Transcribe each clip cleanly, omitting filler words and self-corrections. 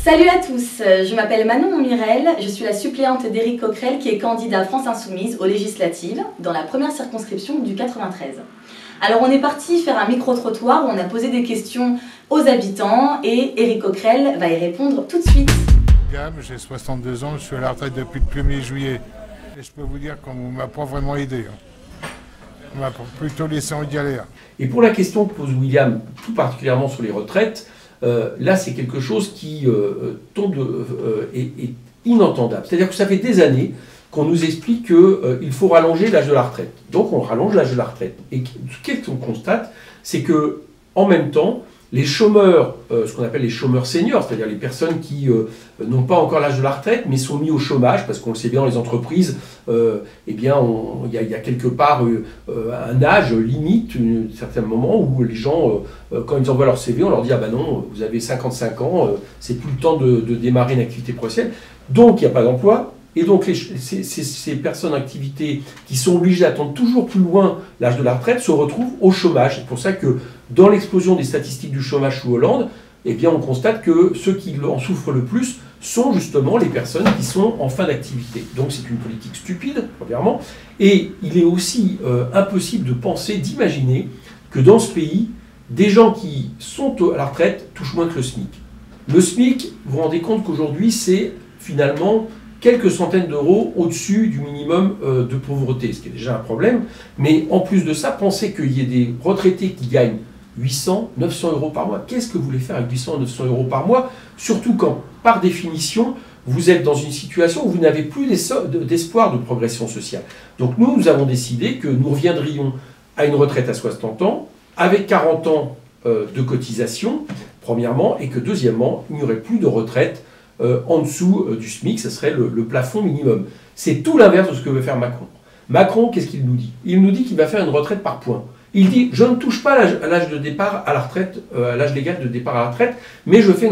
Salut à tous, je m'appelle Manon Mirel, je suis la suppléante d'Éric Coquerel qui est candidat France Insoumise aux législatives dans la première circonscription du 93. Alors on est parti faire un micro-trottoir où on a posé des questions aux habitants et Éric Coquerel va y répondre tout de suite. J'ai 62 ans, je suis à la retraite depuis le 1er juillet et je peux vous dire qu'on ne m'a pas vraiment aidé. On m'a plutôt laissé en galère. Et pour la question que pose William, tout particulièrement sur les retraites, là c'est quelque chose qui est inentendable. C'est-à-dire que ça fait des années qu'on nous explique qu'il faut rallonger l'âge de la retraite. Donc on rallonge l'âge de la retraite. Et qu'est-ce qu'on constate? C'est que en même temps, les chômeurs, ce qu'on appelle les chômeurs seniors, c'est-à-dire les personnes qui n'ont pas encore l'âge de la retraite, mais sont mis au chômage, parce qu'on le sait bien dans les entreprises, il y a quelque part un âge limite, un certain moment où les gens, quand ils envoient leur CV, on leur dit « Ah ben non, vous avez 55 ans, c'est plus le temps de démarrer une activité professionnelle, donc il n'y a pas d'emploi ». Et donc ces personnes en activité qui sont obligées d'attendre toujours plus loin l'âge de la retraite se retrouvent au chômage. C'est pour ça que dans l'explosion des statistiques du chômage sous Hollande, eh bien on constate que ceux qui en souffrent le plus sont justement les personnes qui sont en fin d'activité. Donc c'est une politique stupide, premièrement. Et il est aussi impossible de penser, d'imaginer que dans ce pays, des gens qui sont à la retraite touchent moins que le SMIC. Le SMIC, vous vous rendez compte qu'aujourd'hui c'est finalement quelques centaines d'euros au-dessus du minimum de pauvreté, ce qui est déjà un problème. Mais en plus de ça, pensez qu'il y ait des retraités qui gagnent 800, 900 euros par mois. Qu'est-ce que vous voulez faire avec 800, 900 euros par mois? Surtout quand, par définition, vous êtes dans une situation où vous n'avez plus d'espoir de progression sociale. Donc nous avons décidé que nous reviendrions à une retraite à 60 ans, avec 40 ans de cotisation, premièrement, et que deuxièmement, il n'y aurait plus de retraite en dessous du SMIC, ce serait le plafond minimum. C'est tout l'inverse de ce que veut faire Macron. Macron, qu'est-ce qu'il nous dit? Il nous dit qu'il va faire une retraite par points. Il dit, je ne touche pas à l'âge de départ à la retraite, à l'âge légal de départ à la retraite, mais je fais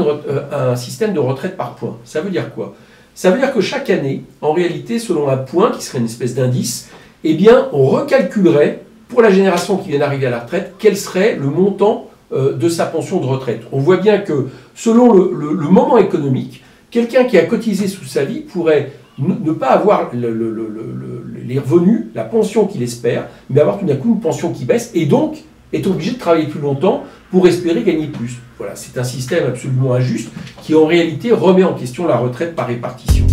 un système de retraite par points. Ça veut dire quoi? Ça veut dire que chaque année, en réalité, selon un point, qui serait une espèce d'indice, eh bien, on recalculerait, pour la génération qui vient d'arriver à la retraite, quel serait le montant de sa pension de retraite. On voit bien que, selon le moment économique, quelqu'un qui a cotisé sous sa vie pourrait ne pas avoir les revenus, la pension qu'il espère, mais avoir tout d'un coup une pension qui baisse et donc est obligé de travailler plus longtemps pour espérer gagner plus. Voilà, c'est un système absolument injuste qui en réalité remet en question la retraite par répartition.